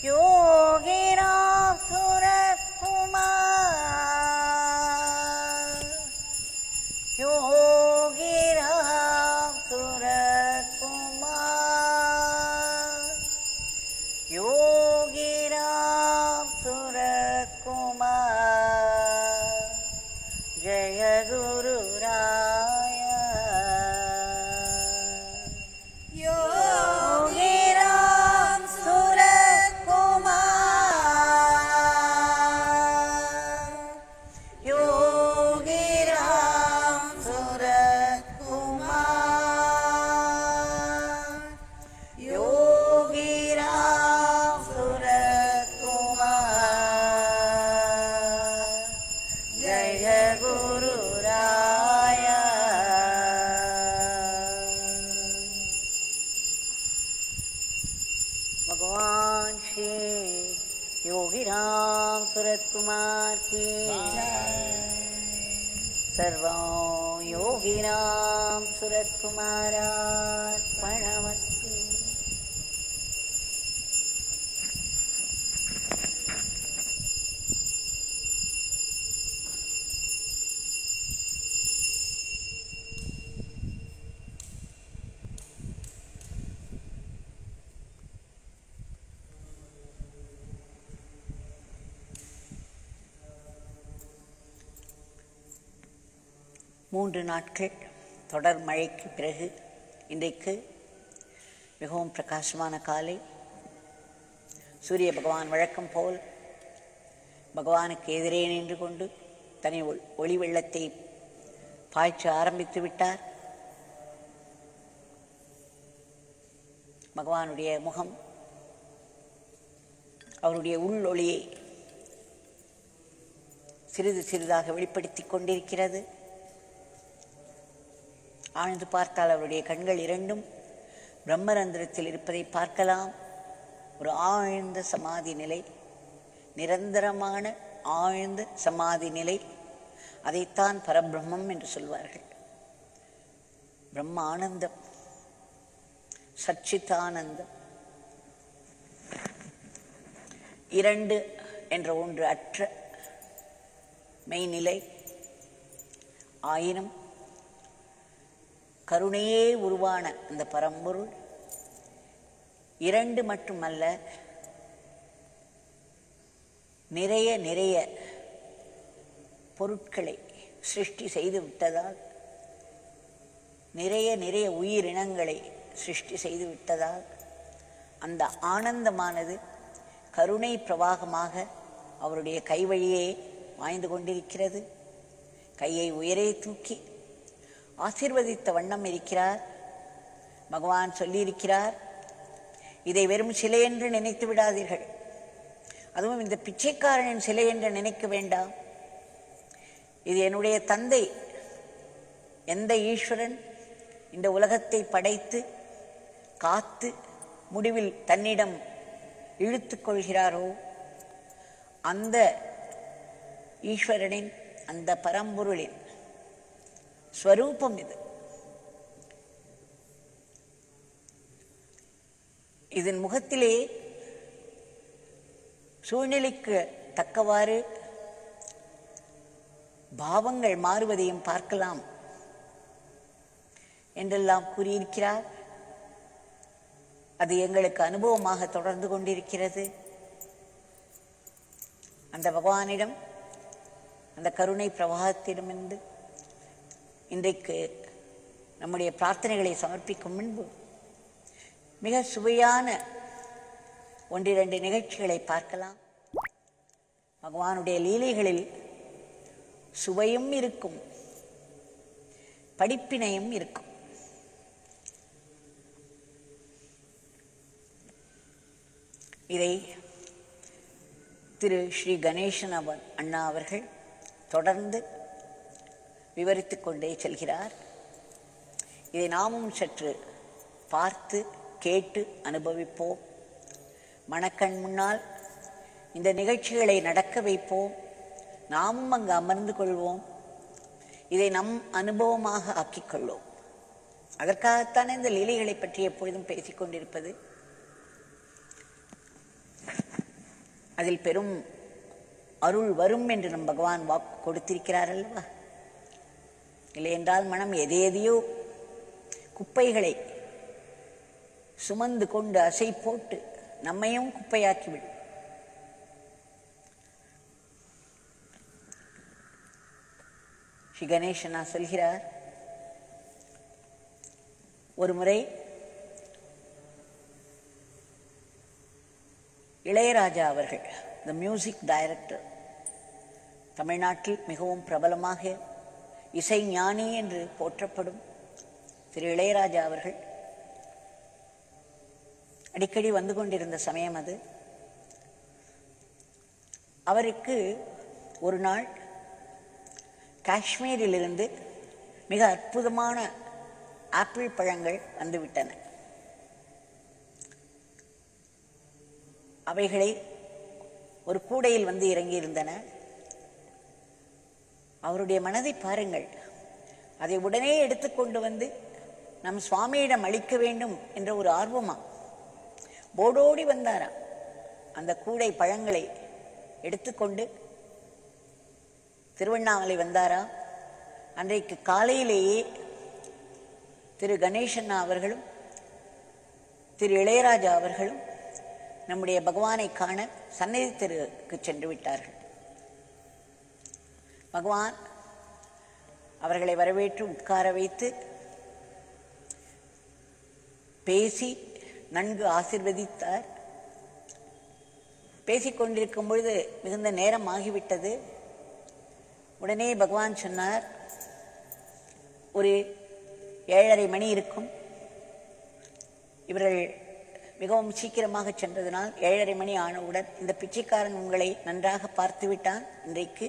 योगिराम सुरकुमार, योगिराम सुरकुमार, योगिराम सुरकुमार, जय गुरु राया। योगिराम सुरकुमार, योगिराम सुरकुमार, योगिराम सुरकुमार, जय गुरु राया। भगवान श्री योगिराम सुरकुमार की सर्वं योगिराम सुरकुमारार्पणमस्तु। மூன்று நாட்கள் தொடர் மழைக்கு பிறகு இன்றைக்கு மிகவும் பிரகாசமான காலை. சூரிய பகவான் வழக்கம் போல் பகவானுக்கு எதிரே நின்று கொண்டு தனி ஒளி வெள்ளத்தை பாய்ச்ச ஆரம்பித்து விட்டார். பகவானுடைய முகம் அவருடைய உள் ஒளியை சிறிது சிறிதாக வெளிப்படுத்தி கொண்டிருக்கிறது. ஆழ்ந்து பார்த்தால் அவருடைய கண்கள் இரண்டும் பிரம்மரந்திரத்தில் இருப்பதை பார்க்கலாம். ஒரு ஆழ்ந்த சமாதி நிலை, நிரந்தரமான ஆழ்ந்த சமாதி நிலை. அதைத்தான் பரபிரம்மம் என்று சொல்வார்கள். பிரம்ம ஆனந்தம், சச்சிதானந்தம். இரண்டு என்ற ஒன்று அற்ற மெய்நிலை. ஆயினும் கருணையே உருவான அந்த பரம்பொருள் இரண்டு மட்டுமல்ல, நிறைய நிறைய பொருட்களை சிருஷ்டி செய்து விட்டதால், நிறைய நிறைய உயிரினங்களை சிருஷ்டி செய்து விட்டதால் அந்த ஆனந்தமானது கருணை பிரவாகமாக அவருடைய கைவழியே வாய்ந்து கொண்டிருக்கிறது. கையை உயரே தூக்கி ஆசீர்வதித்த வண்ணம் இருக்கிறார். பகவான் சொல்லியிருக்கிறார், இதை வெறும் சிலை என்று நினைத்து விடாதீர்கள். அதுவும் இந்த பிச்சைக்காரனின் சிலை என்று நினைக்க வேண்டாம். இது என்னுடைய தந்தை. எந்த ஈஸ்வரன் இந்த உலகத்தை படைத்து காத்து முடிவில் தன்னிடம் இழுத்து கொள்கிறாரோ அந்த ஈஸ்வரனின், அந்த பரம்பொருளின் ஸ்வரூபம் இது. இதன் முகத்திலே சூழ்நிலைக்கு தக்கவாறு பாவங்கள் மாறுவதையும் பார்க்கலாம் என்றெல்லாம் கூறியிருக்கிறார். அது எங்களுக்கு அனுபவமாக தொடர்ந்து கொண்டிருக்கிறது. அந்த பகவானிடம், அந்த கருணை பிரவாகத்திடமிருந்து இன்றைக்கு நம்முடைய பிரார்த்தனைகளை சமர்ப்பிக்கும் முன்பு மிக சுவையான ஒன்றிரண்டு நிகழ்ச்சிகளை பார்க்கலாம். பகவானுடைய லீலைகளில் சுவையும் இருக்கும், படிப்பினையும் இருக்கும். இதை திரு ஸ்ரீ கணேசன் அண்ணா அவர்கள் தொடர்ந்து விவரித்து கொண்டே செல்கிறார். இதை நாமும் சற்று பார்த்து கேட்டு அனுபவிப்போம். மனக்கண் முன்னால் இந்த நிகழ்ச்சிகளை நடக்க வைப்போம். நாமும் அங்கு அமர்ந்து கொள்வோம். இதை நம் அனுபவமாக ஆக்கிக்கொள்வோம். அதற்காகத்தானே இந்த லீலைகளை பற்றி எப்பொழுதும் பேசிக்கொண்டிருப்பது. அதில் பெரும் அருள் வரும் என்று நம் பகவான் வாக்கு கொடுத்திருக்கிறார் அல்லவா? இல்லை என்றால் மனம் எதையோ குப்பைகளை சுமந்து கொண்டு அசை போட்டு நம்மையும் குப்பையாக்கிவிடும். ஸ்ரீ கணேசனா சொல்கிறார், ஒரு முறை இளையராஜா அவர்கள், த மியூசிக் டைரக்டர், தமிழ்நாட்டில் மிகவும் பிரபலமாக இசை ஞானி என்று போற்றப்படும் திரு இளையராஜா அவர்கள் அடிக்கடி வந்து கொண்டிருந்த சமயம் அது. அவருக்கு ஒரு நாள் காஷ்மீரிலிருந்து மிக அற்புதமான ஆப்பிள் பழங்கள் வந்துவிட்டன. அவைகளை ஒரு கூடையில் வந்து இறங்கியிருந்தன. அவருடைய மனதை பாருங்கள், அதை உடனே எடுத்துக்கொண்டு வந்து நம் சுவாமியிடம் அளிக்க வேண்டும் என்ற ஒரு ஆர்வமா ஓடோடி வந்தாராம். அந்த கூடை பழங்களை எடுத்துக்கொண்டு திருவண்ணாமலை வந்தாராம். அன்றைக்கு காலையிலேயே திரு கணேசண்ணா அவர்களும் திரு இளையராஜா அவர்களும் நம்முடைய பகவானை காண சந்நிதி தெருவுக்கு சென்று விட்டார்கள். பகவான் அவர்களை வரவேற்று உட்கார வைத்து பேசி நன்கு ஆசீர்வதித்தார். பேசிக்கொண்டிருக்கும் பொழுது மிகுந்த நேரம் ஆகிவிட்டது. உடனே பகவான் சொன்னார், ஒரு 7:30 மணி இருக்கும். இவர்கள் மிகவும் சீக்கிரமாக சென்றதனால் 7:30 மணி ஆனவுடன் இந்த பிச்சைக்காரன் உங்களை நன்றாக பார்த்து விட்டான். இன்றைக்கு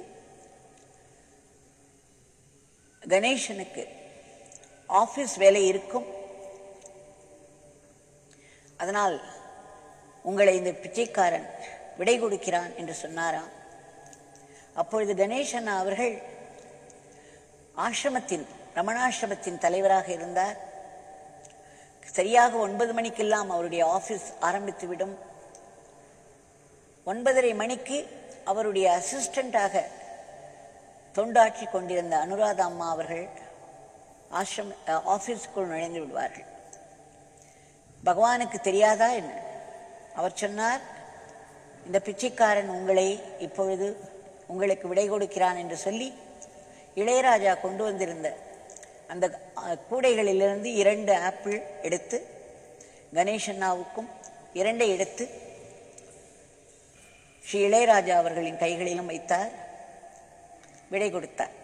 கணேசனுக்கு ஆபீஸ் வேலை இருக்கும், அதனால் உங்களை இந்த பிச்சைக்காரன் விடை கொடுக்கிறான் என்று சொன்னாராம். அப்பொழுது கணேசன் அவர்கள் ரமணாசிரமத்தின் தலைவராக இருந்தார். சரியாக 9 மணிக்கெல்லாம் அவருடைய ஆபீஸ் ஆரம்பித்துவிடும். 9:30 மணிக்கு அவருடைய அசிஸ்டண்டாக தொண்டாற்றி கொண்டிருந்த அனுராதா அம்மா அவர்கள் ஆபீஸுக்குள் நுழைந்து விடுவார்கள். பகவானுக்கு தெரியாதா என்ன? அவர் சொன்னார், இந்த பிச்சைக்காரன் உங்களை இப்பொழுது உங்களுக்கு விடை கொடுக்கிறான் என்று சொல்லி இளையராஜா கொண்டு வந்திருந்த அந்த கூடைகளிலிருந்து 2 ஆப்பிள் எடுத்து கணேசண்ணாவுக்கும் 2 எடுத்து ஸ்ரீ இளையராஜா அவர்களின் கைகளிலும் வைத்தார், விடை கொடுத்தார்.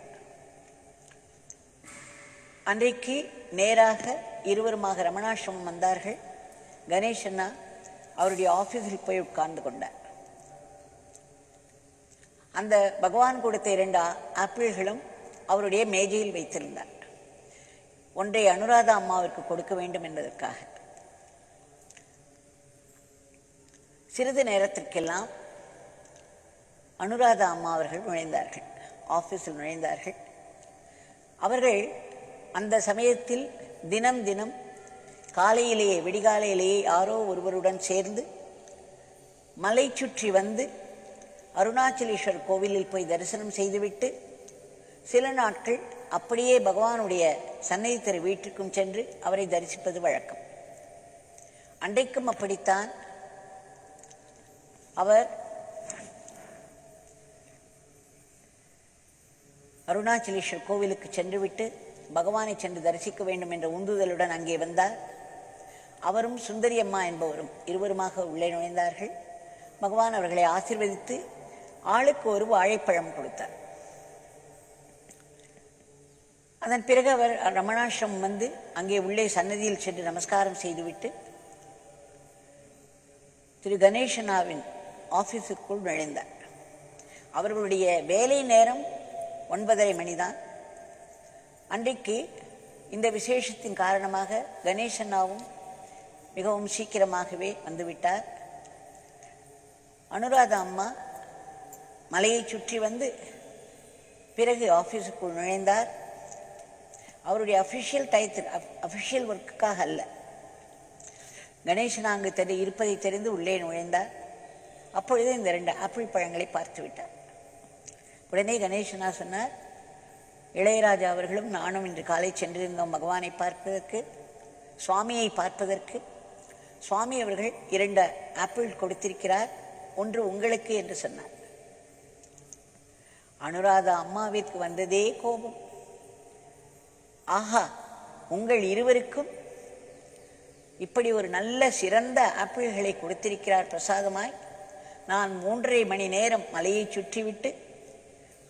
அன்றைக்கு நேராக இருவருமாக ரமணாசிரமம் வந்தார்கள். கணேசண்ணா அவருடைய ஆபீஸில் போய் உட்கார்ந்து கொண்டார். அந்த பகவான் கொடுத்த 2 ஆப்பிள்களும் அவருடைய மேஜையில் வைத்திருந்தார். ஒன்றை அனுராதா அம்மாவிற்கு கொடுக்க வேண்டும் என்பதற்காக. சிறிது நேரத்திற்கெல்லாம் அனுராதா அம்மா அவர்கள் நுழைந்தார்கள், ஆபீஸில் நுழைந்தார்கள். அவர்கள் அந்த சமயத்தில் தினம் காலையிலேயே விடிகாலையிலேயே யாரோ ஒருவருடன் சேர்ந்து மலை சுற்றி வந்து அருணாச்சலேஸ்வர் கோவிலில் போய் தரிசனம் செய்துவிட்டு சில நாட்கள் அப்படியே பகவானுடைய சந்நிதி தெரு வீட்டிற்கும் சென்று அவரை தரிசிப்பது வழக்கம். அன்றைக்கும் அப்படித்தான். அவர் அருணாச்சலேஸ்வர் கோவிலுக்கு சென்றுவிட்டு பகவானை சென்று தரிசிக்க வேண்டும் என்ற உந்துதலுடன் அங்கே வந்தார். அவரும் சுந்தரி அம்மா என்பவரும் இருவருமாக உள்ளே நுழைந்தார்கள். பகவான் அவர்களை ஆசீர்வதித்து ஆளுக்கு ஒரு வாழைப்பழம் கொடுத்தார். அதன் பிறகு அவர் ரமணாசிரமம் வந்து அங்கே உள்ளே சன்னதியில் சென்று நமஸ்காரம் செய்துவிட்டு திரு கணேசனாவின் ஆபீஸுக்குள் நுழைந்தார். அவர்களுடைய வேலை நேரம் 9:30 மணிதான். அன்றைக்கு இந்த விசேஷத்தின் காரணமாக கணேசனாவும் மிகவும் சீக்கிரமாகவே வந்துவிட்டார். அனுராதா அம்மா மலையை சுற்றி வந்து பிறகு ஆபீஸுக்குள் நுழைந்தார். அவருடைய அஃபிஷியல் ஒர்க்குக்காக அல்ல, கணேசன் அங்கு இருப்பதை தெரிந்து உள்ளே நுழைந்தார். அப்பொழுது இந்த 2 ஆப்பிள் பழங்களை பார்த்து விட்டார். உடனே கணேசனா சொன்னார், இளையராஜா அவர்களும் நானும் இன்று காலை சென்றிருந்தோம் பகவானை பார்ப்பதற்கு, சுவாமியை பார்ப்பதற்கு. சுவாமி அவர்கள் 2 ஆப்பிள் கொடுத்திருக்கிறார், ஒன்று உங்களுக்கு என்று சொன்னார். அனுராதா அம்மாவிற்கு வந்ததே கோபம். ஆஹா, உங்கள் இருவருக்கும் இப்படி ஒரு நல்ல சிறந்த ஆப்பிள்களை கொடுத்திருக்கிறார் பிரசாதமாய். நான் 3.5 மணி நேரம் மலையை சுற்றிவிட்டு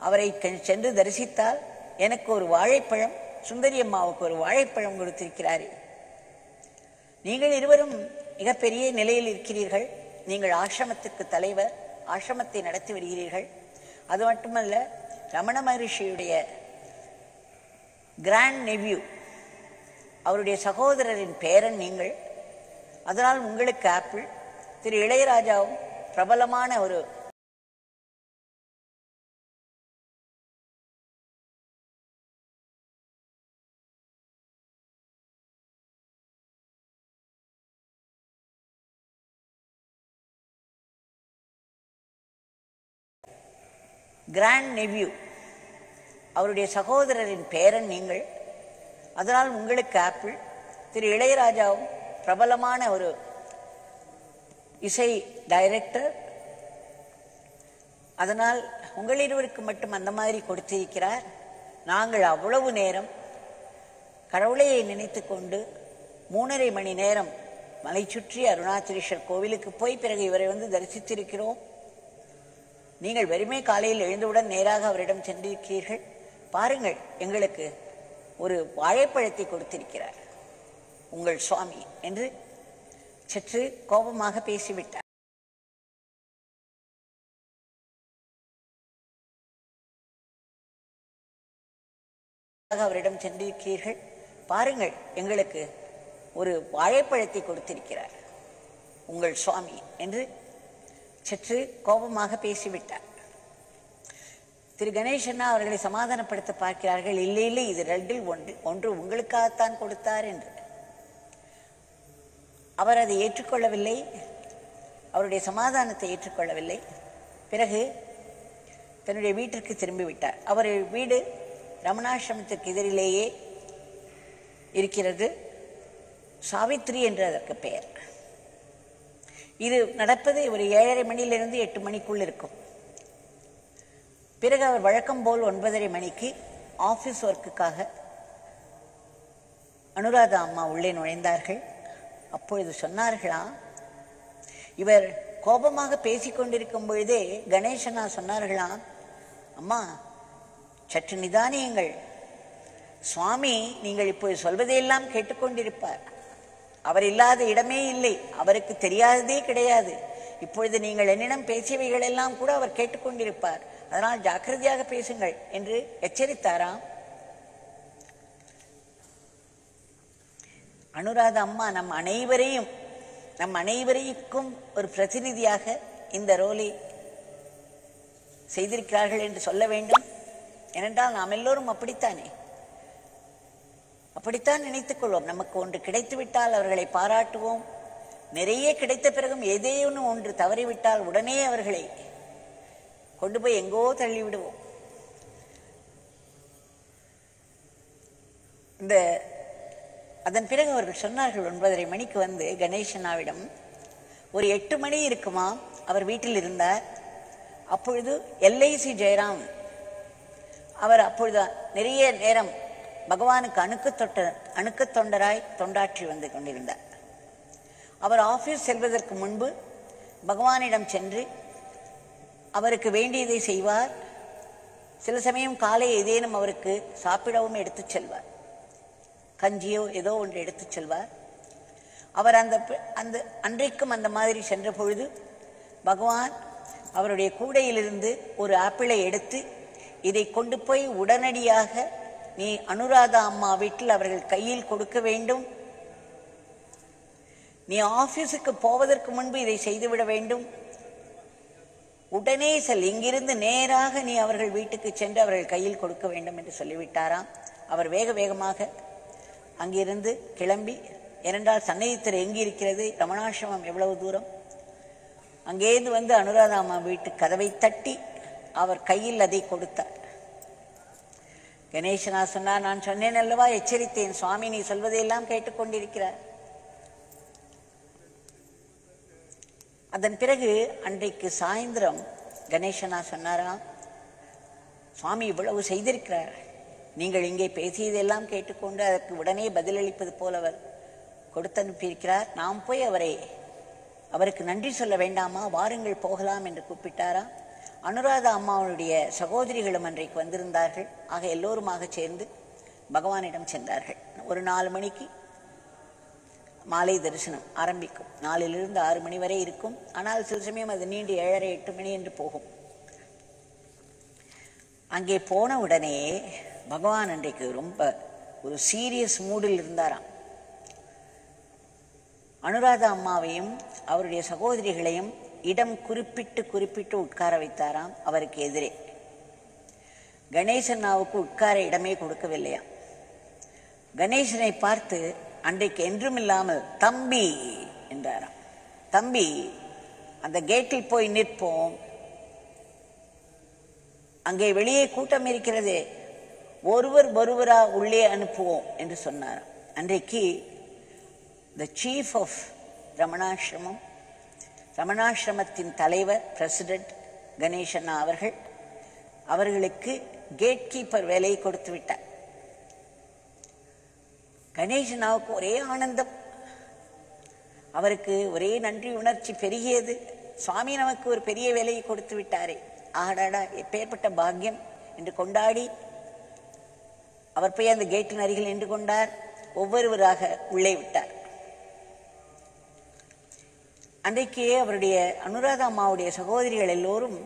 அவரை சென்று தரிசித்தால் எனக்கு ஒரு வாழைப்பழம், சுந்தரி அம்மாவுக்கு ஒரு வாழைப்பழம் கொடுத்திருக்கிறாரே. நீங்கள் இருவரும் மிகப்பெரிய நிலையில் இருக்கிறீர்கள். நீங்கள் ஆசிரமத்துக்கு தலைவர், ஆசிரமத்தை நடத்தி வருகிறீர்கள். அது மட்டுமல்ல, ரமண மகரிஷியுடைய கிராண்ட் நெவ்யூ, அவருடைய சகோதரரின் பேரன் நீங்கள். அதனால் உங்களுக்கு ஆப்பிள். திரு இளையராஜாவும் பிரபலமான ஒரு கிராண்ட் நெவ்யூ, அவருடைய சகோதரரின் பேரன் நீங்கள். அதனால் உங்களுக்கு ஆப்பிள். திரு இளையராஜாவும் பிரபலமான ஒரு இசை டைரக்டர். அதனால் உங்கள் இருவருக்கு மட்டும் அந்த மாதிரி கொடுத்திருக்கிறார். நாங்கள் அவ்வளவு நேரம் கடவுளையை நினைத்து கொண்டு 3.5 மணி நேரம் மலை சுற்றி அருணாச்சலேஸ்வர் கோவிலுக்கு போய் பிறகு இவரை தரிசித்திருக்கிறோம். நீங்கள் வெறுமே காலையில் எழுந்தவுடன் நேராக அவரிடம் சென்றிருக்கிறீர்கள். பாருங்கள், எங்களுக்கு ஒரு வாழைப்பழத்தை கொடுத்திருக்கிறார் உங்கள் சுவாமி என்று சற்று கோபமாக பேசிவிட்டார். அவரிடம் சென்றிருக்கிறீர்கள். பாருங்கள், எங்களுக்கு ஒரு வாழைப்பழத்தை கொடுத்திருக்கிறார் உங்கள் சுவாமி என்று சற்று கோபமாக பேசிவிட்டார். திரு கணேசன்னா அவர்களை சமாதானப்படுத்த பார்க்கிறார்கள். இல்லை இல்லை, இது 2இல் ஒன்று உங்களுக்காகத்தான் கொடுத்தார் என்று. அவர் அதை ஏற்றுக்கொள்ளவில்லை, அவருடைய சமாதானத்தை ஏற்றுக்கொள்ளவில்லை. பிறகு தன்னுடைய வீட்டிற்கு திரும்பிவிட்டார். அவர் வீடு ரமணாசிரமத்திற்கு எதிரிலேயே இருக்கிறது. சாவித்ரி என்று அதற்கு பெயர். இது நடப்பது ஒரு 7:30 மணியிலிருந்து 8 மணிக்குள் இருக்கும். பிறகு அவர் வழக்கம் போல் 9:30 மணிக்கு ஆஃபீஸ் ஒர்க்குக்காக அனுராதா அம்மா உள்ளே நுழைந்தார்கள். அப்பொழுது சொன்னார்களாம், இவர் கோபமாக பேசிக்கொண்டிருக்கும் பொழுதே கணேசனா சொன்னார்களாம், அம்மா சற்று நிதானியுங்கள், சுவாமி நீங்கள் இப்போது சொல்வதையெல்லாம் கேட்டுக்கொண்டிருப்பார். அவர் இல்லாத இடமே இல்லை, அவருக்கு தெரியாததே கிடையாது. இப்பொழுது நீங்கள் என்னிடம் பேசியவைகள் எல்லாம் கூட அவர் கேட்டுக்கொண்டிருப்பார். அதனால் ஜாக்கிரதையாக பேசுங்கள் என்று எச்சரித்தாராம். அனுராதா அம்மா நம் அனைவரையும் ஒரு பிரதிநிதியாக இந்த ரோலை செய்திருக்கிறார்கள் என்று சொல்ல வேண்டும். ஏனென்றால் நாம் எல்லோரும் அப்படித்தான் நினைத்துக் கொள்வோம். நமக்கு ஒன்று கிடைத்துவிட்டால் அவர்களை பாராட்டுவோம். நிறைய கிடைத்த பிறகும் ஏதேனும் ஒன்று தவறிவிட்டால் உடனே அவர்களை கொண்டு போய் எங்கோ தள்ளிவிடுவோம். அதன் பிறகு அவர்கள் சொன்னார்கள், 9:30 மணிக்கு கணேசனாவிடம் ஒரு 8 மணி இருக்குமா அவர் வீட்டில் இருந்தார். அப்பொழுது LIC ஜெயராம் அவர் அப்பொழுது நிறைய நேரம் பகவானுக்கு அணுக்க தொண்டராய் தொண்டாற்றி வந்து கொண்டிருந்தார். அவர் ஆபீஸ் செல்வதற்கு முன்பு பகவானிடம் சென்று அவருக்கு வேண்டியதை செய்வார். சில சமயம் காலை ஏதேனும் அவருக்கு சாப்பிடவும் எடுத்துச் செல்வார். கஞ்சியோ ஏதோ ஒன்று எடுத்துச் செல்வார். அவர் அந்த அன்றைக்கும் அந்த மாதிரி சென்ற பொழுது பகவான் அவருடைய கூடையிலிருந்து ஒரு ஆப்பிளை எடுத்து, இதை கொண்டு போய் உடனடியாக நீ அனுராதா அம்மா வீட்டில் அவர்கள் கையில் கொடுக்க வேண்டும். நீ ஆபீஸுக்கு போவதற்கு முன்பு இதை செய்துவிட வேண்டும். உடனே செல், இங்கிருந்து நேராக நீ அவர்கள் வீட்டுக்கு சென்று அவர்கள் கையில் கொடுக்க வேண்டும் என்று சொல்லிவிட்டாராம். அவர் வேக வேகமாக அங்கிருந்து கிளம்பி, ஏனென்றால் சந்நிதித்தர் எங்கு இருக்கிறது, ரமணாசிரமம் எவ்வளவு தூரம், அங்கேருந்து வந்து அனுராதா அம்மா வீட்டு கதவை தட்டி அவர் கையில் அதை கொடுத்தார். கணேசனா சொன்னார், நான் சொன்னேன் அல்லவா, எச்சரித்தேன், சுவாமி நீ சொல்வதையெல்லாம் கேட்டுக்கொண்டிருக்கிறார். அதன் பிறகு அன்றைக்கு சாயந்திரம் கணேசனா சொன்னாராம், சுவாமி இவ்வளவு செய்திருக்கிறார், நீங்கள் இங்கே பேசியதெல்லாம் கேட்டுக்கொண்டு அதற்கு உடனே பதிலளிப்பது போல அவர் கொடுத்து அனுப்பியிருக்கிறார். நாம் போய் அவருக்கு நன்றி சொல்ல வேண்டாமா, வாருங்கள் போகலாம் என்று கூப்பிட்டாராம். அனுராதா அம்மாவுடைய சகோதரிகளும் அன்றைக்கு வந்திருந்தார்கள். ஆக எல்லோருமாக சேர்ந்து பகவானிடம் சென்றார்கள். ஒரு 4 மணிக்கு மாலை தரிசனம் ஆரம்பிக்கும். 4லிருந்து 6 மணி வரை இருக்கும். ஆனால் சில சமயம் அது நீண்டு 7:30 8 மணி என்று போகும். அங்கே போன உடனே பகவான் அன்றைக்கு ரொம்ப ஒரு சீரியஸ் மூடில் இருந்தாராம். அனுராதா அம்மாவையும் அவருடைய சகோதரிகளையும் இடம் குறிப்பிட்டு உட்கார வைத்தாராம். அவருக்கு எதிரே கணேசனாவுக்கு உட்கார இடமே கொடுக்கவில்லையாம். கணேசனை பார்த்து அன்றைக்கு என்றுமில்லாமல் தம்பி என்றாராம். தம்பி, அந்த கேட்டில் போய் நிற்போம், அங்கே வெளியே கூட்டம் இருக்கிறதே, ஒருவரா உள்ளே அனுப்புவோம் என்று சொன்னாராம். அன்றைக்கு த சீஃப் ஆஃப் ரமணாசிரமம், ரமணாசிரமத்தின் தலைவர் பிரசிடென்ட் கணேசண்ணா அவர்களுக்கு கேட் கீப்பர் வேலையை கொடுத்து விட்டார். கணேசனாவுக்கு ஒரே ஆனந்தம், அவருக்கு ஒரே நன்றி உணர்ச்சி பெருகியது. சுவாமி நமக்கு ஒரு பெரிய வேலையை கொடுத்து விட்டாரே, ஆடாடா எப்பேற்பட்ட பாக்கியம் என்று கொண்டாடி அவர் போய் அந்த கேட்டின் அருகில் நின்று கொண்டார். ஒவ்வொருவராக உள்ளே விட்டார். அன்றைக்கு அவருடைய அனுராதா அம்மாவுடைய சகோதரிகள் எல்லோரும்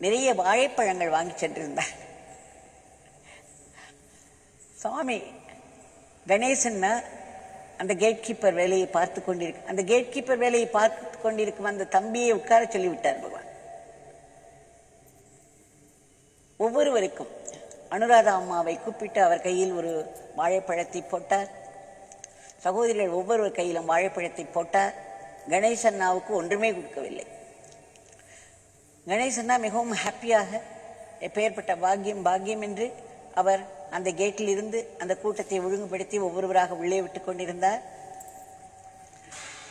நிறைய வாழைப்பழங்கள் வாங்கி சென்றிருந்தார். சுவாமி கணேசன்னா அந்த கேட் கீப்பர் வேலையை பார்த்து கொண்டிருக்க, அந்த கேட் கீப்பர் வேலையை பார்த்து கொண்டிருக்கும் அந்த தம்பியை உட்கார சொல்லிவிட்டார் பகவான். ஒவ்வொருவருக்கும் அனுராதா அம்மாவை கூப்பிட்டு அவர் கையில் ஒரு வாழைப்பழத்தை போட்டார். சகோதரிகள் ஒவ்வொருவர் கையிலும் வாழைப்பழத்தை போட்டார். கணேசண்ணாவுக்கு ஒன்றுமே கொடுக்கவில்லை. கணேசண்ணா மிகவும் ஹாப்பியாக எப்பேற்பட்ட பாக்கியம் என்று அவர் அந்த கேட்டில் இருந்து அந்த கூட்டத்தை ஒழுங்குபடுத்தி ஒவ்வொருவராக உள்ளே விட்டுக் கொண்டிருந்தார்.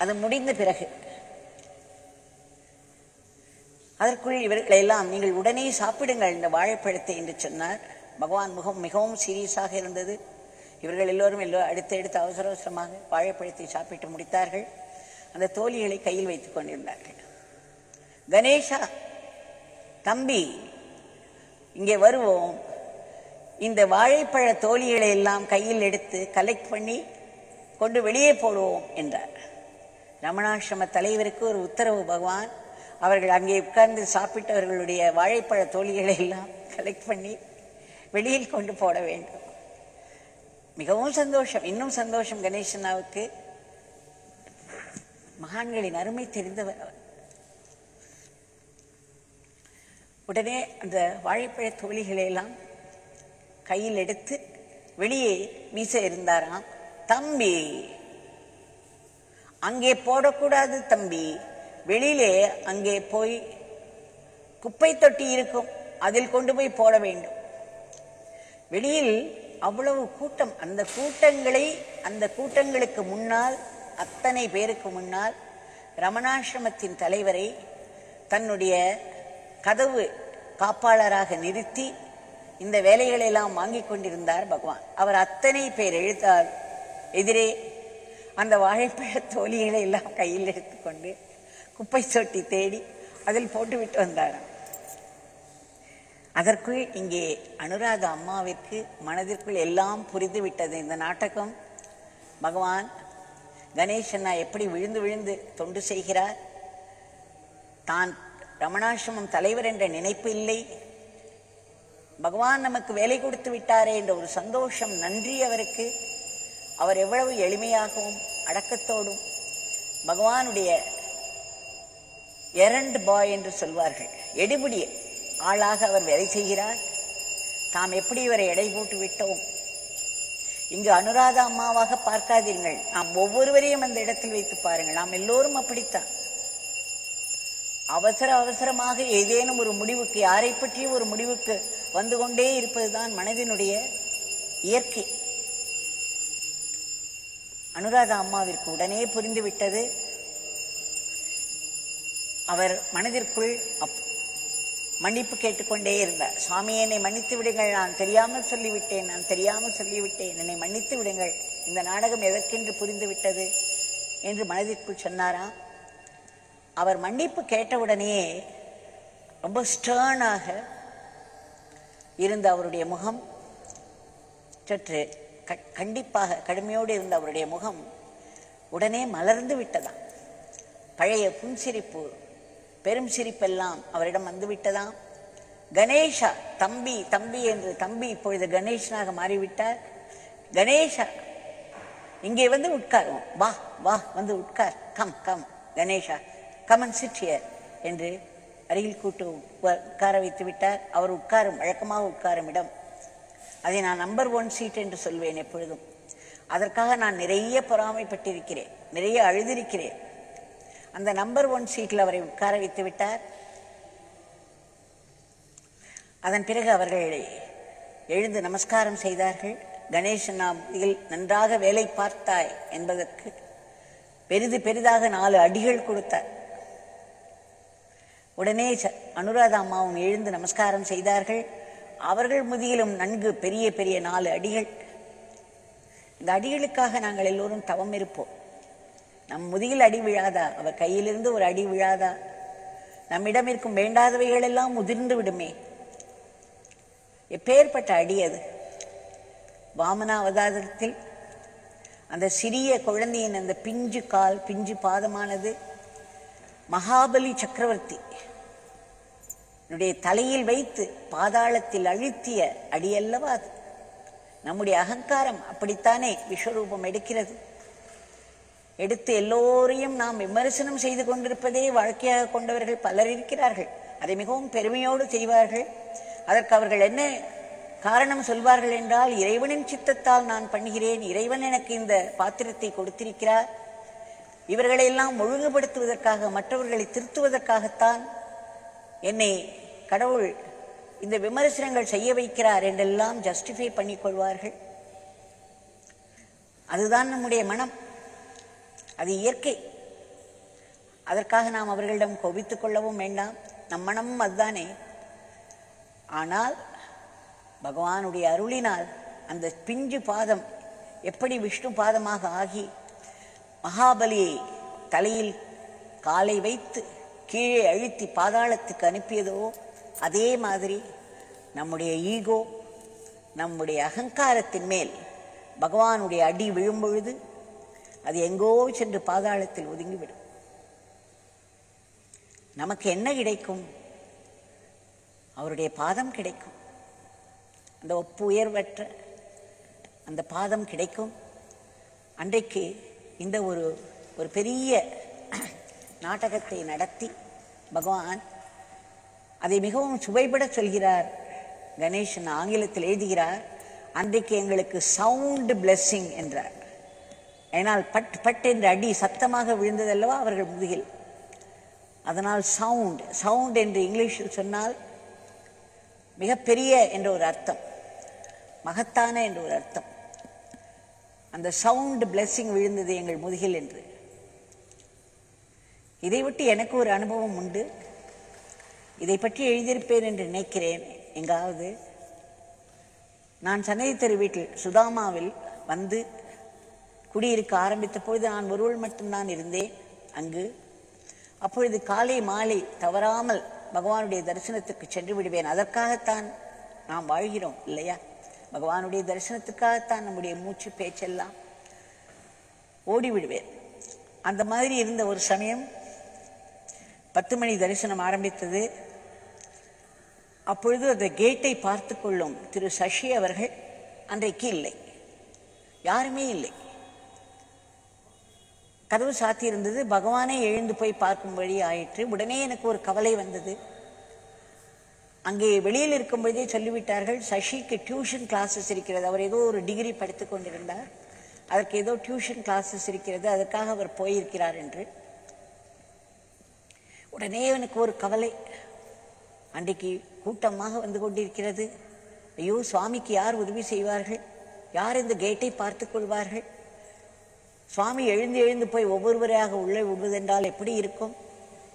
அது முடிந்த பிறகு அதற்குள் இவர்களை எல்லாம் நீங்கள் உடனே சாப்பிடுங்கள் இந்த வாழைப்பழத்தை என்று சொன்னார். பகவான் மிகவும் சீரியஸாக இருந்தது. இவர்கள் எல்லோரும் அடுத்தடுத்து அவசரமாக வாழைப்பழத்தை சாப்பிட்டு முடித்தார்கள். அந்த தோழிகளை கையில் வைத்துக் கொண்டிருந்தார்கள். கணேஷா, தம்பி, இங்கே வருவோம், இந்த வாழைப்பழ தோழிகளை எல்லாம் கையில் எடுத்து கலெக்ட் பண்ணி கொண்டு வெளியே போடுவோம் என்றார். ரமணாசிரம தலைவருக்கு ஒரு உத்தரவு பகவான். அவர்கள் அங்கே உட்கார்ந்து சாப்பிட்டவர்களுடைய வாழைப்பழ தோழிகளை எல்லாம் கலெக்ட் பண்ணி வெளியில் கொண்டு போட வேண்டும். மிகவும் சந்தோஷம், இன்னும் சந்தோஷம் கணேசனாவுக்கு. மகான்களின் அருமை தெரிந்தவர் அவர். உடனே அந்த வாழைப்பழ தோழிகளை எல்லாம் கையில் எடுத்து வெளியே வீச இருந்தாராம். தம்பி, அங்கே போடக்கூடாது தம்பி, வெளியிலே அங்கே போய் குப்பை தொட்டி இருக்கும், அதில் கொண்டு போய் போட வேண்டும். வெளியில் அவ்வளவு கூட்டம். அந்த கூட்டங்களுக்கு முன்னால், அத்தனை பேருக்கு முன்னால் ரமணாசிரமத்தின் தலைவரை தன்னுடைய கதவு காப்பாளராக நிறுத்தி இந்த வேலைகளை எல்லாம் வாங்கிக் கொண்டிருந்தார் பகவான். அவர் அத்தனை பேர் எழுத்தால் எதிரே அந்த வாழைப்பழ தோழிகளை எல்லாம் கையில் எடுத்துக்கொண்டு குப்பை தொட்டி தேடி அதில் போட்டுவிட்டு வந்தாராம். அதற்குள் இங்கே அனுராதா அம்மாவிற்கு மனதிற்குள் எல்லாம் புரிந்து விட்டது. இந்த நாடகம் பகவான் கணேசண்ணா எப்படி விழுந்து விழுந்து தொண்டு செய்கிறார், தான் ரமணாசிரமம் தலைவர் என்ற நினைப்பு இல்லை, பகவான் நமக்கு வேலை கொடுத்து விட்டாரே என்ற ஒரு சந்தோஷம், நன்றி அவருக்கு. அவர் எவ்வளவு எளிமையாகவும் அடக்கத்தோடும் பகவானுடைய எரண்ட் பாய் என்று சொல்வார்கள், எடுபிடி ஆளாக அவர் வேலை செய்கிறார். தாம் எப்படி இவரை எடை போட்டு விட்டோம். இங்கு அனுராதா அம்மாவாக பார்க்காதீர்கள், நாம் ஒவ்வொருவரையும் அந்த இடத்தில் வைத்து பாருங்கள். நாம் எல்லோரும் அப்படித்தான். அவசர அவசரமாக ஏதேனும் ஒரு முடிவுக்கு, யாரை பற்றியும் ஒரு முடிவுக்கு வந்து கொண்டே இருப்பதுதான் மனதினுடைய இயற்கை. அனுராதா அம்மாவிற்கு உடனே புரிந்துவிட்டது. அவர் மனதிற்குள் மன்னிப்பு கேட்டுக்கொண்டே இருந்தார். சுவாமி, என்னை மன்னித்து விடுங்கள், நான் தெரியாமல் சொல்லிவிட்டேன், நான் தெரியாமல் சொல்லிவிட்டேன், என்னை மன்னித்து விடுங்கள், இந்த நாடகம் எதற்கென்று புரிந்து விட்டது என்று மனதிற்குள் சொன்னாராம். அவர் மன்னிப்பு கேட்டவுடனே ரொம்ப ஸ்டர்னாக இருந்த அவருடைய முகம் சற்று கண்டிப்பாக கடுமையோடு இருந்த அவருடைய முகம் உடனே மலர்ந்து விட்டதாம். பழைய புன்சிரிப்பு, பெரும் சிரிப்பெல்லாம் அவரிடம் வந்து விட்டதாம். கணேஷா, தம்பி தம்பி என்று தம்பி இப்பொழுது கணேசனாக மாறிவிட்டார். கணேஷா, இங்கே வந்து உட்காரும், வா வா வந்து உட்கார், come come Ganesha, come and chit here என்று அருகில் கூட்டு உட்கார வைத்து விட்டார். அவர் உட்காரும், வழக்கமாக உட்காரும் இடம். அதை நான் நம்பர் 1 சீட் என்று சொல்வேன் எப்பொழுதும். அதற்காக நான் நிறைய பொறாமைப்பட்டிருக்கிறேன், நிறைய அழுதிருக்கிறேன். அந்த நம்பர் 1 சீட்டில் அவரை உட்கார வைத்து விட்டார். அதன் பிறகு அவர்கள் எழுந்து நமஸ்காரம் செய்தார்கள். கணேசன், நாம் இதில் நன்றாக வேலை பார்த்தாய் என்பதற்கு பெரிதாக 4 அடிகள் கொடுத்தார். உடனே அனுராதா அம்மாவும் எழுந்து நமஸ்காரம் செய்தார்கள். அவர்கள் முதியிலும் நன்கு பெரிய 4 அடிகள். இந்த அடிகளுக்காக நாங்கள் எல்லோரும் தவம் இருப்போம். நம் முதுகில் அடி விழாதா? அவர் கையிலிருந்து ஒரு அடி விழாதா? நம்மிடம் இருக்கும் வேண்டாதவைகள் எல்லாம் முதிர்ந்து விடுமே. எப்பேற்பட்ட அடி அது! வாமன அவதாரத்தில் அந்த சிறிய குழந்தையின் அந்த பிஞ்சு கால், பிஞ்சு பாதமானது மகாபலி சக்கரவர்த்தி தலையில் வைத்து பாதாளத்தில் அழுத்திய அடியல்லவா அது? நம்முடைய அகங்காரம் அப்படித்தானே விஸ்வரூபம் எடுக்கிறது. எடுத்து எல்லோரையும் நாம் விமர்சனம் செய்து கொண்டிருப்பதே வாழ்க்கையாக கொண்டவர்கள் பலர் இருக்கிறார்கள். அதை மிகவும் பெருமையோடு செய்வார்கள். அதற்கு அவர்கள் என்ன காரணம் சொல்வார்கள் என்றால், இறைவனின் சித்தத்தால் நான் பண்ணுகிறேன், இறைவன் எனக்கு இந்த பாத்திரத்தை கொடுத்திருக்கிறார், இவர்களையெல்லாம் ஒழுங்குபடுத்துவதற்காக, மற்றவர்களை திருத்துவதற்காகத்தான் என்னை கடவுள் இந்த விமர்சனங்கள் செய்ய வைக்கிறார் என்றெல்லாம் ஜஸ்டிஃபை பண்ணிக் கொள்வார்கள். அதுதான் நம்முடைய மனம், அது இயற்கை. அதற்காக நாம் அவர்களிடம் கோபித்துக் கொள்ளவும் வேண்டாம். நம் மனமும் அதுதானே. ஆனால் பகவானுடைய அருளினால் அந்த பிஞ்சு பாதம் எப்படி விஷ்ணு பாதமாக ஆகி மகாபலியை தலையில் காலை வைத்து கீழே அழுத்தி பாதாளத்துக்கு அனுப்பியதோ, அதே மாதிரி நம்முடைய ஈகோ, நம்முடைய அகங்காரத்தின் மேல் பகவானுடைய அடி விழும் பொழுது அது எங்கோ சென்று பாதாளத்தில் ஒதுங்கிவிடும். நமக்கு என்ன கிடைக்கும்? அவருடைய பாதம் கிடைக்கும். அந்த ஒப்பு உயர்வற்ற அந்த பாதம் கிடைக்கும். அன்றைக்கு இந்த ஒரு பெரிய நாடகத்தை நடத்தி பகவான் அதை மிகவும் சுவைபட சொல்கிறார். கணேசன் ஆங்கிலத்தில் எழுதுகிறார், அன்றைக்கு எங்களுக்கு சவுண்ட் பிளெஸ்ஸிங் என்றார். ஏனால் பட் பட் என்ற அடி சத்தமாக விழுந்ததல்லவா அவர்கள் முதுகில். அதனால் சவுண்ட் என்று இங்கிலீஷில் சொன்னால் மிகப்பெரிய என்ற ஒரு அர்த்தம், மகத்தான என்ற ஒரு அர்த்தம். அந்த சவுண்ட் பிளெஸ்ஸிங் விழுந்தது எங்கள் முதுகில் என்று. இதை விட்டு எனக்கு ஒரு அனுபவம் உண்டு. இதை பற்றி எழுதியிருப்பேன் என்று நினைக்கிறேன் எங்காவது. நான் சன்னதி தெரு வீட்டில் சுதாமாவில் வந்து குடியிருக்க ஆரம்பித்த பொழுது நான் ஒருவள் மட்டும்தான் இருந்தேன் அங்கு. அப்பொழுது காலை மாலை தவறாமல் பகவானுடைய தரிசனத்துக்கு சென்று விடுவேன். அதற்காகத்தான் நாம் வாழ்கிறோம் இல்லையா? பகவானுடைய தரிசனத்துக்காகத்தான் நம்முடைய மூச்சு பேச்செல்லாம். ஓடிவிடுவேன். அந்த மாதிரி இருந்த ஒரு சமயம் 10 மணி தரிசனம் ஆரம்பித்தது. அப்பொழுது அந்த கேட்டை பார்த்து கொள்ளும் திரு சசி அவர்கள் அன்றைக்கு இல்லை, யாருமே இல்லை. கதவு சாத்தி இருந்தது. பகவானே எழுந்து போய் பார்க்கும்படி ஆயிற்று. உடனே எனக்கு ஒரு கவலை வந்தது. அங்கே வெளியில் இருக்கும் பொழுதே சொல்லிவிட்டார்கள், சசிக்கு டியூஷன் கிளாஸஸ் இருக்கிறது. அவர் ஏதோ ஒரு டிகிரி படித்துக் கொண்டிருந்தார், அதற்கு ஏதோ டியூஷன் கிளாஸஸ் இருக்கிறது, அதற்காக அவர் போயிருக்கிறார் என்று. உடனே எனக்கு ஒரு கவலை. அன்றைக்கு கூட்டமாக வந்து கொண்டிருக்கிறது. ஐயோ, சுவாமிக்கு யார் உதவி செய்வார்கள்? யார் இந்த கேட்டை பார்த்து கொள்வார்கள்? சுவாமி எழுந்து எழுந்து போய் ஒவ்வொருவரையாக உள்ளே விடுவதென்றால் எப்படி இருக்கும்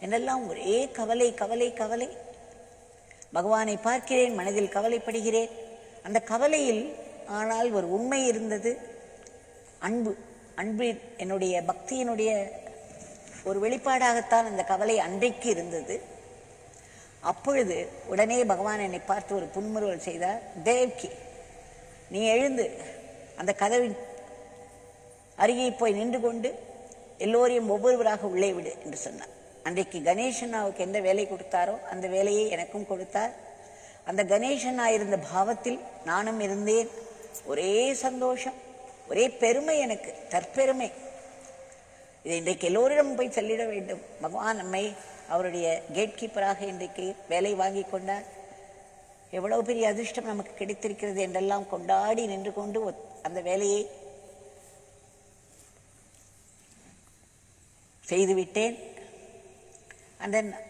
என்றெல்லாம் ஒரே கவலை கவலை கவலை. பகவானை பார்க்கிறேன், மனதில் கவலைப்படுகிறேன். அந்த கவலையில் ஆனால் ஒரு உண்மை இருந்தது. அன்பு. அன்பு என்னுடைய பக்தியினுடைய ஒரு வெளிப்பாடாகத்தான் அந்த கவலை அன்றைக்கு இருந்தது. அப்பொழுது உடனே பகவான் என்னை பார்த்து ஒரு புன்முறுவல் செய்தார். தேவ்கி, நீ எழுந்து அந்த கதவின் அருகே போய் நின்று கொண்டு எல்லோரையும் ஒவ்வொருவராக உள்ளே விடு என்று சொன்னார். அன்றைக்கு கணேசனாவுக்கு எந்த வேலை கொடுத்தாரோ அந்த வேலையை எனக்கும் கொடுத்தார். அந்த கணேசனா இருந்த பாவத்தில் நானும் இருந்தேன். ஒரே சந்தோஷம், ஒரே பெருமை, எனக்கு தற்பெருமை. இதை இன்றைக்கு எல்லோரிடம் போய் சொல்லிட வேண்டும். பகவான் நம்மை அவருடைய கேட் கீப்பராக இன்றைக்கு வேலை வாங்கி கொண்டார். எவ்வளவு பெரிய அதிர்ஷ்டம் நமக்கு கிடைத்திருக்கிறது என்றெல்லாம் கொண்டாடி நின்று கொண்டு அந்த வேலையை செய்துவிட்டேன்.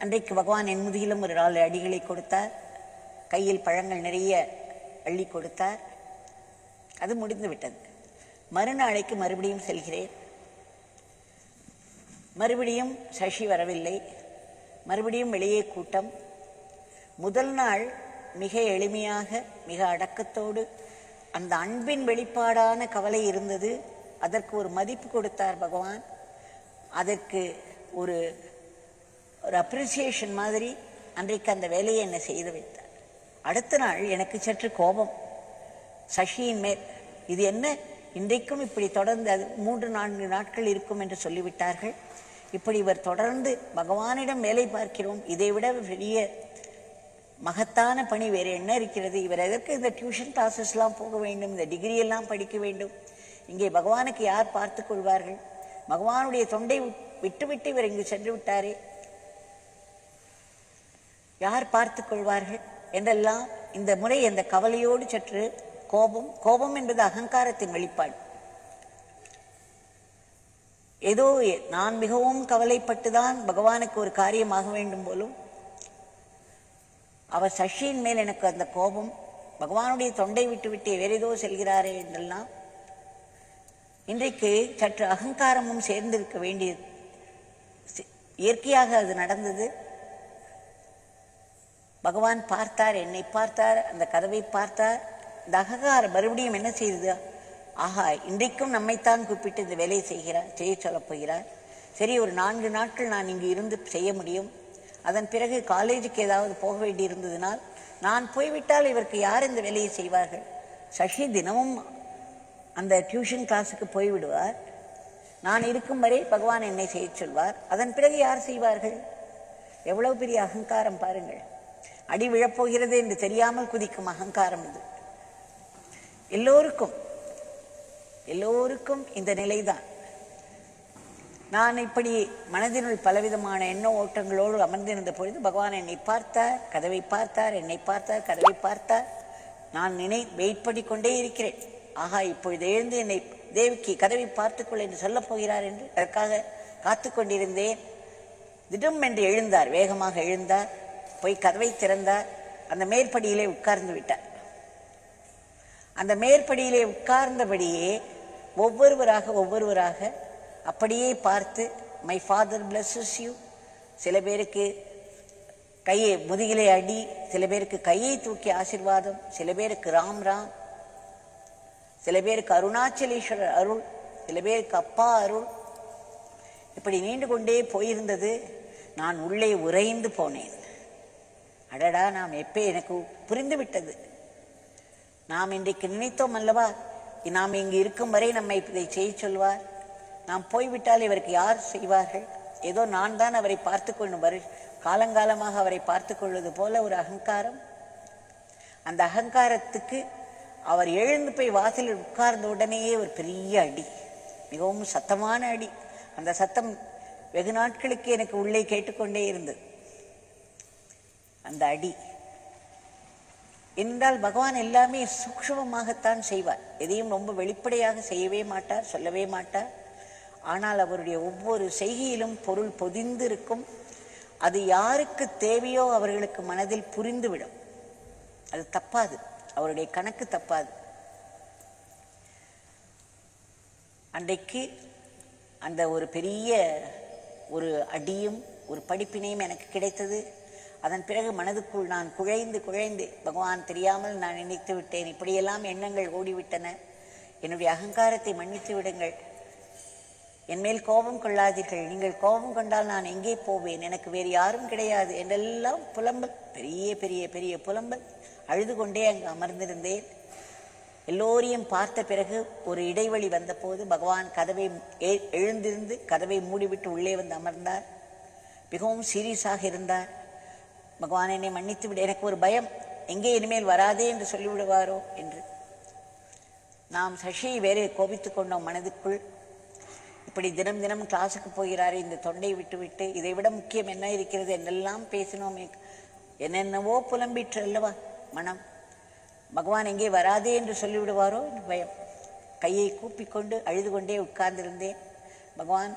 அன்றைக்கு பகவான் என் முதுகிலும் ஒரு 4 அடிகளை கொடுத்தார். கையில் பழங்கள் நிறைய அள்ளி கொடுத்தார். அது முடிந்து விட்டது. மறுநாளைக்கு மறுபடியும் செல்கிறேன். மறுபடியும் சசி வரவில்லை. மறுபடியும் வெளியே கூட்டம். முதல் நாள் மிக எளிமையாக, மிக அடக்கத்தோடு அந்த அன்பின் வெளிப்பாடான கவலை இருந்தது. அதற்கு ஒரு மதிப்பு கொடுத்தார் பகவான். அதற்கு ஒரு அப்ரிசியேஷன் மாதிரி அன்றைக்கு அந்த வேலையை என்னை செய்து வைத்தார். அடுத்த நாள் எனக்கு சற்று கோபம் சசியின் மேல். இது என்ன, இன்றைக்கும் இப்படி தொடர்ந்து 3-4 நாட்கள் இருக்கும் என்று சொல்லிவிட்டார்கள். இப்படி இவர் தொடர்ந்து பகவானிடம் வேலை பார்க்கிறோம், இதைவிட பெரிய மகத்தான பணி வேறு என்ன இருக்கிறது? இவர் எதற்கு இந்த டியூஷன் கிளாஸஸ்லாம் போக வேண்டும், இந்த டிகிரி எல்லாம் படிக்க வேண்டும்? இங்கே பகவானுக்கு யார் பார்த்து கொள்வார்கள்? பகவானுடைய தொண்டை விட்டுவிட்டு இவர் இங்கு சென்று விட்டாரே, யார் பார்த்து கொள்வார்கள் என்றெல்லாம் இந்த முறை அந்த கவலையோடு சற்று கோபம். கோபம் என்பது அகங்காரத்தின் வெளிப்பாடு. ஏதோ நான் மிகவும் கவலைப்பட்டுதான் பகவானுக்கு ஒரு காரியமாக வேண்டும் போலும் அவர் சசியின் மேல் எனக்கு அந்த கோபம். பகவானுடைய தொண்டை விட்டு விட்டு வேற ஏதோ செல்கிறாரே என்றெல்லாம் இன்றைக்கு சற்று அகங்காரமும் சேர்ந்திருக்க வேண்டியது. இயற்கையாக அது நடந்தது. பகவான் பார்த்தார், என்னை பார்த்தார், அந்த கதவை பார்த்தார். இந்த அகங்காரம் மறுபடியும் என்ன செய்தது? ஆஹா, இன்றைக்கும் நம்மைத்தான் கூப்பிட்டு இந்த வேலையை செய்ய சொல்லப் போகிறார். சரி, ஒரு 4 நாட்கள் நான் இங்கு இருந்து செய்ய முடியும். அதன் பிறகு காலேஜுக்கு ஏதாவது போக வேண்டி இருந்ததினால் நான் போய்விட்டால் இவருக்கு யார் இந்த வேலையை செய்வார்கள்? சசி தினமும் அந்த டியூஷன் கிளாஸுக்கு போய்விடுவார். நான் இருக்கும் வரை பகவான் என்னை செய்ய சொல்வார். அதன் பிறகு யார் செய்வார்கள்? எவ்வளவு பெரிய அகங்காரம் பாருங்கள். அடி விழப்போகிறது என்று தெரியாமல் குதிக்கும் அகங்காரம் இது. எல்லோருக்கும் இந்த நிலைதான். நான் இப்படி மனதினுள் பலவிதமான எண்ண ஓட்டங்களோடு அமர்ந்திருந்த பொழுது பகவான் என்னை பார்த்தார், கதவை பார்த்தார், என்னை பார்த்தார், கதவை பார்த்தார். நான் வெயிட் பண்ணி கொண்டே இருக்கிறேன். ஆஹா, இப்பொழுது எழுந்து என்னை தேவிக்கு கதவை பார்த்துக்கொள் என்று சொல்லப் போகிறார் என்று அதற்காக காத்து கொண்டிருந்தேன். திடம் என்று எழுந்தார், வேகமாக எழுந்தார், போய் கதவை திறந்தார். அந்த மேற்படியிலே உட்கார்ந்து விட்டார். அந்த மேற்படியிலே உட்கார்ந்தபடியே ஒவ்வொருவராக அப்படியே பார்த்து, மை ஃபாதர் பிளஸஸ் யூ. சில பேருக்கு கையை முதுகிலே அடி, சில பேருக்கு கையை தூக்கி ஆசீர்வாதம், சில பேருக்கு ராம் ராம், சில பேருக்கு அருணாச்சலேஸ்வரர் அருள், சில பேருக்கு அப்பா அருள். இப்படி நீண்டு கொண்டே போயிருந்தது. நான் உள்ளே உறைந்து போனேன். அடடா, நாம் எனக்கு புரிந்து விட்டது. நாம் இன்றைக்கு நினைத்தோம் அல்லவா, நாம் இங்கு இருக்கும் வரை நம்மை இதை செய்ய சொல்வார். நாம் போய்விட்டால் இவருக்கு யார் செய்வார்கள்? ஏதோ நான் தான் அவரை பார்த்து கொள்ளும் காலங்காலமாக அவரை பார்த்து கொள்வது போல ஒரு அகங்காரம். அந்த அகங்காரத்துக்கு அவர் எழுந்து போய் வாசலில் உட்கார்ந்த உடனேயே ஒரு பெரிய அடி, மிகவும் சத்தமான அடி. அந்த சத்தம் வெகு நாட்களுக்கு எனக்கு உள்ளே கேட்டுக்கொண்டே இருந்தது. அந்த அடி என்றால் பகவான் எல்லாமே சூக்ஷ்மமாகத்தான் செய்வார். எதையும் ரொம்ப வெளிப்படையாக செய்யவே மாட்டார், சொல்லவே மாட்டார். ஆனால் அவருடைய ஒவ்வொரு செய்கையிலும் பொருள் பொதிந்து இருக்கும். அது யாருக்கு தேவையோ அவர்களுக்கு மனதில் புரிந்துவிடும். அது தப்பாது, அவருடைய கணக்கு தப்பாது. அன்றைக்கு அந்த ஒரு பெரிய ஒரு அடியும் ஒரு படிப்பினையும் எனக்கு கிடைத்தது. அதன் பிறகு மனதுக்குள் நான் குழைந்து பகவான் தெரியாமல் நான் நினைத்து விட்டேன், இப்படியெல்லாம் எண்ணங்கள் ஓடிவிட்டன, என்னுடைய அகங்காரத்தை மன்னித்து விடுங்கள், என்மேல் கோபம் கொள்ளாதீர்கள், நீங்கள் கோபம் கொண்டால் நான் எங்கே போவேன், எனக்கு வேறு யாரும் கிடையாது என்றெல்லாம் புலம்பல், பெரிய பெரிய பெரிய புலம்பல். அழுது கொண்டே அங்கு அமர்ந்திருந்தேன். எல்லோரையும் பார்த்த பிறகு ஒரு இடைவெளி வந்தபோது பகவான் கதவை எழுந்திருந்து கதவை மூடிவிட்டு உள்ளே வந்து அமர்ந்தார். மிகவும் சீரியஸாக இருந்தார். பகவான் என்னை மன்னித்து விட, எனக்கு ஒரு பயம், எங்கே இனிமேல் வராதே என்று சொல்லிவிடுவாரோ என்று. நாம் சசியை வேறு கோபித்து கொண்டோம் மனதுக்குள். இப்படி தினம் தினம் கிளாஸுக்கு போகிறாரு, இந்த தொண்டை விட்டு இதை விட முக்கியம் என்ன இருக்கிறது என்றெல்லாம் பேசினோமே, என்னென்னவோ புலம்பிற்று அல்லவா மனம். பகவான் எங்கே வராதே என்று சொல்லிவிடுவாரோ என்று பயம். கையை கூப்பிக்கொண்டு அழுது கொண்டே உட்கார்ந்திருந்தேன். பகவான்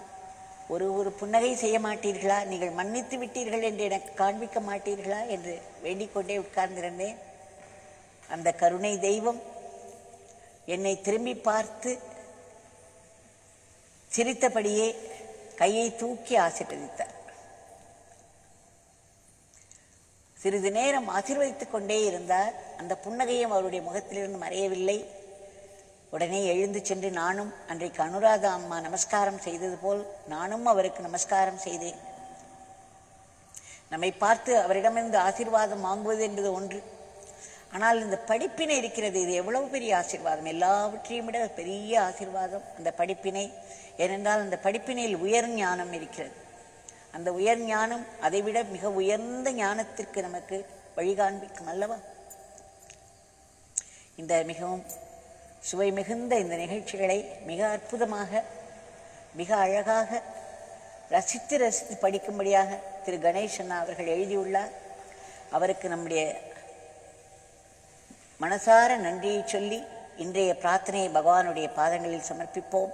ஒரு புன்னகை செய்ய மாட்டீர்களா, நீங்கள் மன்னித்து விட்டீர்கள் என்று எனக்கு காண்பிக்க மாட்டீர்களா என்று வேண்டிக் கொண்டே உட்கார்ந்திருந்தேன். அந்த கருணை தெய்வம் என்னை திரும்பி பார்த்து சிரித்தபடியே கையை தூக்கி ஆசீர்வதித்தார். சிறிது நேரம் ஆசீர்வதித்துக் கொண்டே இருந்தார். அந்த புன்னகையும் அவருடைய முகத்திலிருந்து மறையவில்லை. உடனே எழுந்து சென்று நானும் அன்றைக்கு அனுராதா அம்மா நமஸ்காரம் செய்தது போல் நானும் அவருக்கு நமஸ்காரம் செய்தேன். நம்மை பார்த்து அவரிடமிருந்து ஆசீர்வாதம் வாங்குவது என்பது ஒன்று, ஆனால் இந்த படிப்பினை இருக்கிறது, இது எவ்வளவு பெரிய ஆசீர்வாதம், எல்லாவற்றையும் விட பெரிய ஆசீர்வாதம் அந்த படிப்பினை. ஏனென்றால் அந்த படிப்பினையில் உயர் ஞானம் இருக்கிறது. அந்த உயர் ஞானம் அதைவிட மிக உயர்ந்த ஞானத்திற்கு நமக்கு வழிகாண்பிக்கும் அல்லவா. இந்த மிகவும் சுவை மிகுந்த இந்த நிகழ்ச்சிகளை மிக அற்புதமாக மிக அழகாக ரசித்து படிக்கும்படியாக திரு கணேசன் அவர்கள் எழுதியுள்ளார். அவருக்கு நம்முடைய மனசார நன்றியை சொல்லி இன்றைய பிரார்த்தனையை பகவானுடைய பாதங்களில் சமர்ப்பிப்போம்.